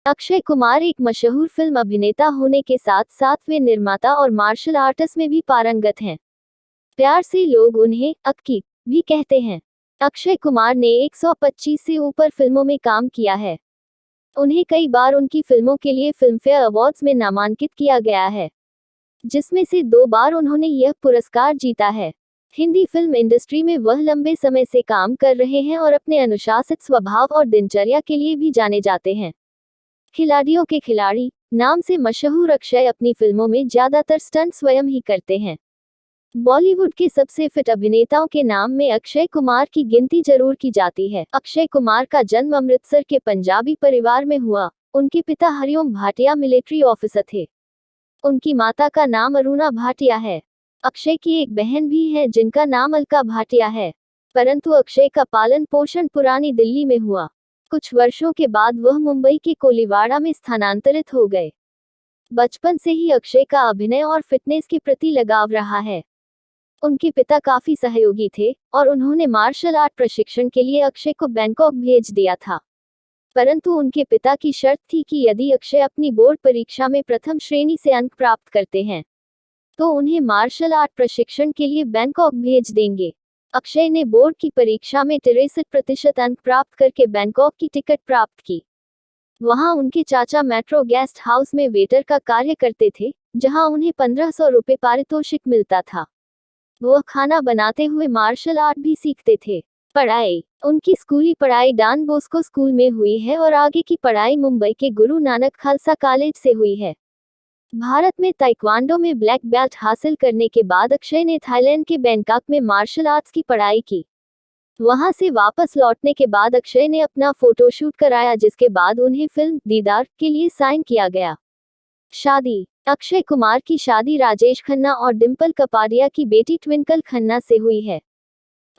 अक्षय कुमार एक मशहूर फिल्म अभिनेता होने के साथ साथ वे निर्माता और मार्शल आर्टिस्ट में भी पारंगत हैं। प्यार से लोग उन्हें अक्की भी कहते हैं। अक्षय कुमार ने 125 से ऊपर फिल्मों में काम किया है। उन्हें कई बार उनकी फिल्मों के लिए फिल्मफेयर अवार्ड्स में नामांकित किया गया है, जिसमें से 2 बार उन्होंने यह पुरस्कार जीता है। हिंदी फिल्म इंडस्ट्री में वह लंबे समय से काम कर रहे हैं और अपने अनुशासित स्वभाव और दिनचर्या के लिए भी जाने जाते हैं। खिलाड़ियों के खिलाड़ी नाम से मशहूर अक्षय अपनी फिल्मों में ज्यादातर स्टंट स्वयं ही करते हैं। बॉलीवुड के सबसे फिट अभिनेताओं के नाम में अक्षय कुमार की गिनती जरूर की जाती है। अक्षय कुमार का जन्म अमृतसर के पंजाबी परिवार में हुआ। उनके पिता हरिओम भाटिया मिलिट्री ऑफिसर थे। उनकी माता का नाम अरुणा भाटिया है। अक्षय की एक बहन भी है जिनका नाम अलका भाटिया है, परंतु अक्षय का पालन पोषण पुरानी दिल्ली में हुआ। कुछ वर्षों के बाद वह मुंबई के कोलीवाड़ा में स्थानांतरित हो गए। बचपन से ही अक्षय का अभिनय और फिटनेस के प्रति लगाव रहा है। उनके पिता काफी सहयोगी थे और उन्होंने मार्शल आर्ट प्रशिक्षण के लिए अक्षय को बैंकॉक भेज दिया था, परंतु उनके पिता की शर्त थी कि यदि अक्षय अपनी बोर्ड परीक्षा में प्रथम श्रेणी से अंक प्राप्त करते हैं तो उन्हें मार्शल आर्ट प्रशिक्षण के लिए बैंकॉक भेज देंगे। अक्षय ने बोर्ड की परीक्षा में 63% अंक प्राप्त करके बैंकॉक की टिकट प्राप्त की। वहां उनके चाचा मेट्रो गेस्ट हाउस में वेटर का कार्य करते थे, जहां उन्हें 1500 रुपये पारितोषिक मिलता था। वह खाना बनाते हुए मार्शल आर्ट भी सीखते थे। पढ़ाई उनकी स्कूली पढ़ाई डॉन बॉस्को स्कूल में हुई है और आगे की पढ़ाई मुंबई के गुरु नानक खालसा कॉलेज से हुई है। भारत में ताइक्वांडो में ब्लैक बेल्ट हासिल करने के बाद अक्षय ने थाईलैंड के बैंकॉक में मार्शल आर्ट्स की पढ़ाई की। वहां से वापस लौटने के बाद अक्षय ने अपना फोटोशूट कराया, जिसके बाद उन्हें फिल्म दीदार के लिए साइन किया गया। शादी अक्षय कुमार की शादी राजेश खन्ना और डिंपल कपाडिया की बेटी ट्विंकल खन्ना से हुई है।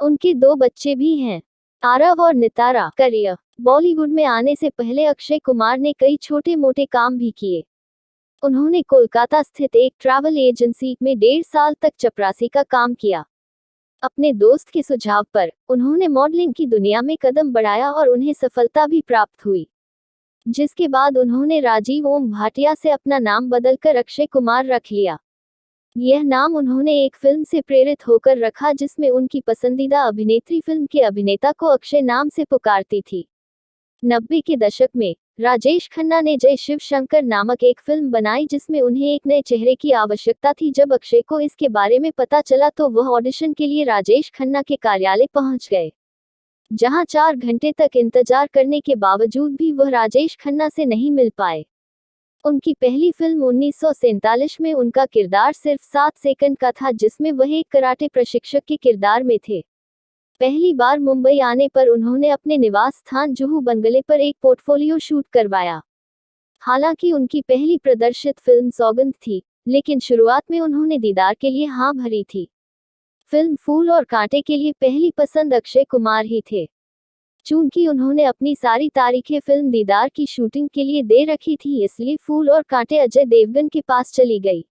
उनके 2 बच्चे भी हैं, आरव और नितारा। करियर बॉलीवुड में आने से पहले अक्षय कुमार ने कई छोटे मोटे काम भी किए। उन्होंने कोलकाता स्थित एक ट्रैवल एजेंसी में 1.5 साल तक चपरासी का काम किया। अपने दोस्त के सुझाव पर उन्होंने मॉडलिंग की दुनिया में कदम बढ़ाया और उन्हें सफलता भी प्राप्त हुई, जिसके बाद उन्होंने राजीव ओम भाटिया से अपना नाम बदलकर अक्षय कुमार रख लिया। यह नाम उन्होंने एक फिल्म से प्रेरित होकर रखा जिसमें उनकी पसंदीदा अभिनेत्री फिल्म के अभिनेता को अक्षय नाम से पुकारती थी। 90 के दशक में राजेश खन्ना ने जय शिव शंकर नामक एक फिल्म बनाई जिसमें उन्हें एक नए चेहरे की आवश्यकता थी। जब अक्षय को इसके बारे में पता चला तो वह ऑडिशन के लिए राजेश खन्ना के कार्यालय पहुंच गए, जहां 4 घंटे तक इंतजार करने के बावजूद भी वह राजेश खन्ना से नहीं मिल पाए। उनकी पहली फिल्म 1947 में उनका किरदार सिर्फ 7 सेकंड का था, जिसमें वह एक कराटे प्रशिक्षक के किरदार में थे। पहली बार मुंबई आने पर उन्होंने अपने निवास स्थान जुहू बंगले पर एक पोर्टफोलियो शूट करवाया। हालांकि उनकी पहली प्रदर्शित फिल्म सौगंध थी, लेकिन शुरुआत में उन्होंने दीदार के लिए हाँ भरी थी। फिल्म फूल और कांटे के लिए पहली पसंद अक्षय कुमार ही थे। चूंकि उन्होंने अपनी सारी तारीखें फिल्म दीदार की शूटिंग के लिए दे रखी थी, इसलिए फूल और कांटे अजय देवगन के पास चली गई।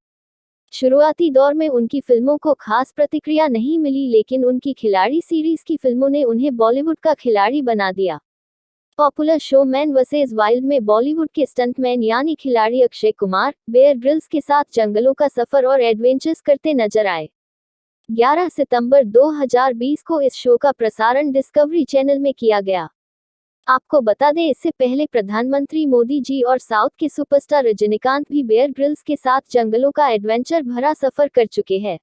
शुरुआती दौर में उनकी फिल्मों को खास प्रतिक्रिया नहीं मिली, लेकिन उनकी खिलाड़ी सीरीज की फिल्मों ने उन्हें बॉलीवुड का खिलाड़ी बना दिया। Popular show man versus wild में बॉलीवुड के स्टंटमैन यानी खिलाड़ी अक्षय कुमार बेयर ग्रिल्स के साथ जंगलों का सफर और एडवेंचर्स करते नजर आए। 11 सितंबर 2020 को इस शो का प्रसारण डिस्कवरी चैनल में किया गया। आपको बता दें, इससे पहले प्रधानमंत्री मोदी जी और साउथ के सुपरस्टार रजनीकांत भी बेयर ग्रिल्स के साथ जंगलों का एडवेंचर भरा सफर कर चुके हैं।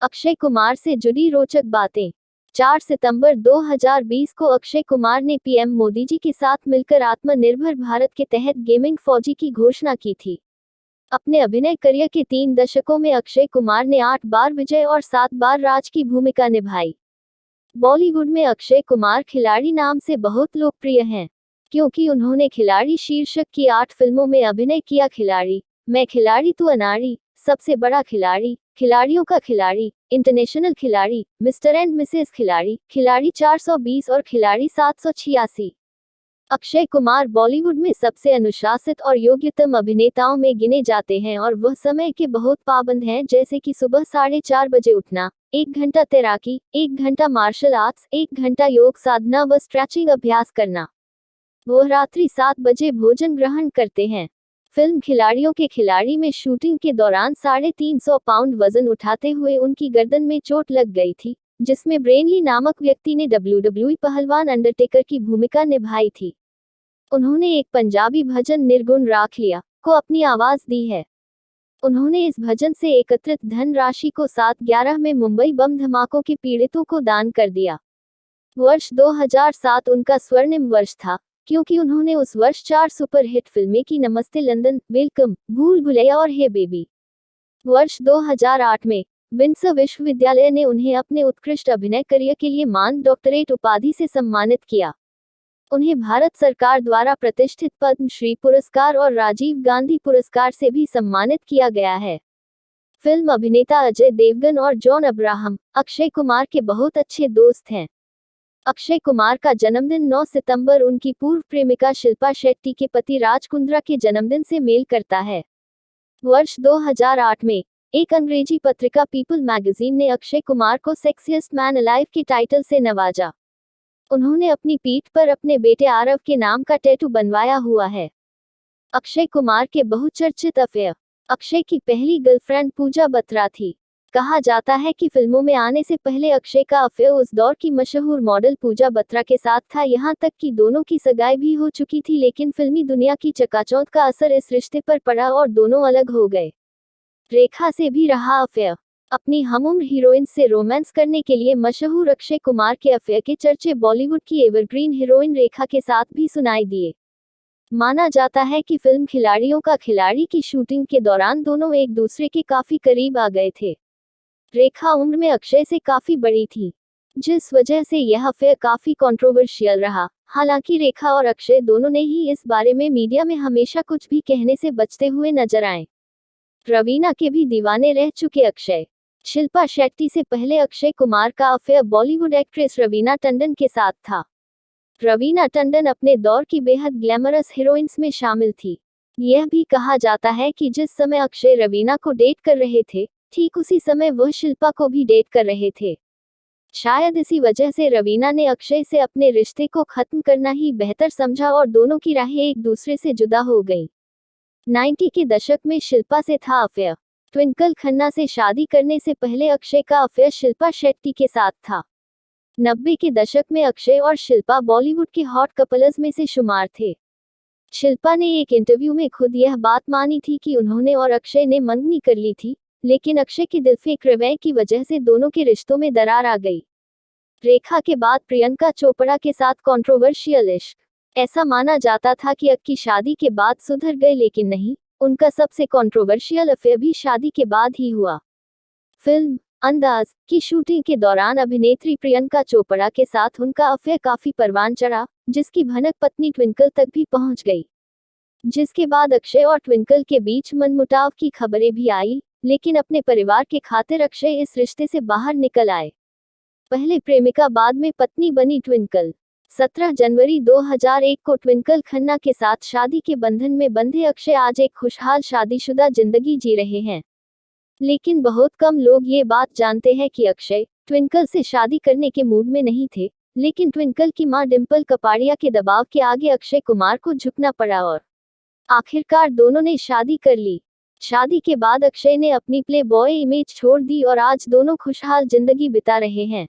अक्षय कुमार से जुड़ी रोचक बातें। 4 सितंबर 2020 को अक्षय कुमार ने पीएम मोदी जी के साथ मिलकर आत्मनिर्भर भारत के तहत गेमिंग फौजी की घोषणा की थी। अपने अभिनय करियर के 3 दशकों में अक्षय कुमार ने 8 बार विजय और 7 बार राज की भूमिका निभाई। बॉलीवुड में अक्षय कुमार खिलाड़ी नाम से बहुत लोकप्रिय हैं, क्योंकि उन्होंने खिलाड़ी शीर्षक की 8 फिल्मों में अभिनय किया। खिलाड़ी, मैं खिलाड़ी तू अनाड़ी, सबसे बड़ा खिलाड़ी, खिलाड़ियों का खिलाड़ी, इंटरनेशनल खिलाड़ी, मिस्टर एंड मिसेस खिलाड़ी, खिलाड़ी 420 और खिलाड़ी 786। अक्षय कुमार बॉलीवुड में सबसे अनुशासित और योग्यतम अभिनेताओं में गिने जाते हैं और वह समय के बहुत पाबंद हैं, जैसे कि सुबह 4:30 बजे उठना, 1 घंटा तैराकी, 1 घंटा मार्शल आर्ट्स, 1 घंटा योग साधना व स्ट्रेचिंग अभ्यास करना। वो रात्रि 7 बजे भोजन ग्रहण करते हैं। फिल्म खिलाड़ियों के खिलाड़ी में शूटिंग के दौरान 350 पाउंड वजन उठाते हुए उनकी गर्दन में चोट लग गई थी, जिसमें ब्रेनली नामक व्यक्ति ने WWE पहलवान अंडरटेकर की भूमिका निभाई थी। उन्होंने एक पंजाबी भजन निर्गुण राख लिया को अपनी आवाज दी है। उन्होंने इस भजन से एकत्रित धन राशि को 7/11 में मुंबई बम धमाकों के पीड़ितों को दान कर दिया। वर्ष 2007 उनका स्वर्णिम वर्ष था, क्योंकि उन्होंने उस वर्ष 4 सुपरहिट फिल्में की, नमस्ते लंदन, वेलकम, भूल भुलैया और हे बेबी। वर्ष 2008 में विंडसर विश्वविद्यालय ने उन्हें अपने उत्कृष्ट अभिनय करियर के लिए मान डॉक्टरेट उपाधि से सम्मानित किया। उन्हें भारत सरकार द्वारा प्रतिष्ठित पद्म श्री पुरस्कार और राजीव गांधी पुरस्कार से भी सम्मानित किया गया है। फिल्म अभिनेता अजय देवगन और जॉन अब्राहम अक्षय कुमार के बहुत अच्छे दोस्त हैं। अक्षय कुमार का जन्मदिन 9 सितंबर उनकी पूर्व प्रेमिका शिल्पा शेट्टी के पति राज कुंद्रा के जन्मदिन से मेल करता है। वर्ष 2008 में एक अंग्रेजी पत्रिका पीपल मैगजीन ने अक्षय कुमार को सेक्सिएस्ट मैन अलाइव के टाइटल से नवाजा। उन्होंने अपनी पीठ पर अपने बेटे आरव के नाम का टैटू बनवाया हुआ है। अक्षय कुमार के बहुचर्चित अफेयर। अक्षय की पहली गर्लफ्रेंड पूजा बत्रा थी। कहा जाता है कि फिल्मों में आने से पहले अक्षय का अफेयर उस दौर की मशहूर मॉडल पूजा बत्रा के साथ था, यहां तक कि दोनों की सगाई भी हो चुकी थी, लेकिन फिल्मी दुनिया की चकाचौंध का असर इस रिश्ते पर पड़ा और दोनों अलग हो गए। रेखा से भी रहा अफेयर। अपनी हमउम्र हीरोइन से रोमांस करने के लिए मशहूर अक्षय कुमार के अफेयर के चर्चे बॉलीवुड की एवरग्रीन हीरोइन रेखा के साथ भी सुनाई दिए। माना जाता है कि फिल्म खिलाड़ियों का खिलाड़ी की शूटिंग के दौरान दोनों एक दूसरे के काफी करीब आ गए थे। रेखा उम्र में अक्षय से काफी बड़ी थी, जिस वजह से यह अफेयर काफी कंट्रोवर्शियल रहा। हालांकि रेखा और अक्षय दोनों ने ही इस बारे में मीडिया में हमेशा कुछ भी कहने से बचते हुए नजर आए। रवीना के भी दीवाने रह चुके अक्षय। शिल्पा शेट्टी से पहले अक्षय कुमार का अफेयर बॉलीवुड एक्ट्रेस रवीना टंडन के साथ था। रवीना टंडन अपने दौर की बेहद ग्लैमरस हीरोइंस में शामिल थी। यह भी कहा जाता है कि जिस समय अक्षय रवीना को डेट कर रहे थे, ठीक उसी समय वह शिल्पा को भी डेट कर रहे थे। शायद इसी वजह से रवीना ने अक्षय से अपने रिश्ते को खत्म करना ही बेहतर समझा और दोनों की राहें एक दूसरे से जुदा हो गईं। 90 के दशक में शिल्पा से था अफेयर। ट्विंकल खन्ना से शादी करने से पहले अक्षय का अफेयर शिल्पा शेट्टी के साथ था। 90 के दशक में अक्षय और शिल्पा बॉलीवुड के हॉट कपल्स में से शुमार थे। शिल्पा ने एक इंटरव्यू में खुद यह बात मानी थी कि उन्होंने और अक्षय ने मंगनी कर ली थी, लेकिन अक्षय के दिलफेक रवैये की वजह से दोनों के रिश्तों में दरार आ गई। रेखा के बाद प्रियंका चोपड़ा के साथ कंट्रोवर्शियल इश्क। ऐसा माना जाता था कि अक्की शादी के बाद सुधर गए, लेकिन नहीं, उनका सबसे कंट्रोवर्शियल अफेयर भी शादी के बाद ही हुआ। फिल्म अंदाज की शूटिंग के दौरान अभिनेत्री प्रियंका चोपड़ा के साथ उनका अफेयर काफी परवान चढ़ा, जिसकी भनक पत्नी ट्विंकल तक भी पहुंच गई। जिसके बाद अक्षय और ट्विंकल के बीच मनमुटाव की खबरें भी आई, लेकिन अपने परिवार के खातिर अक्षय इस रिश्ते से बाहर निकल आए। पहले प्रेमिका बाद में पत्नी बनी ट्विंकल। 17 जनवरी 2001 को ट्विंकल खन्ना के साथ शादी के बंधन में बंधे अक्षय आज एक खुशहाल शादीशुदा जिंदगी जी रहे हैं। लेकिन बहुत कम लोग ये बात जानते हैं कि अक्षय ट्विंकल से शादी करने के मूड में नहीं थे, लेकिन ट्विंकल की मां डिंपल कपाड़िया के दबाव के आगे अक्षय कुमार को झुकना पड़ा और आखिरकार दोनों ने शादी कर ली। शादी के बाद अक्षय ने अपनी प्ले बॉय इमेज छोड़ दी और आज दोनों खुशहाल जिंदगी बिता रहे हैं।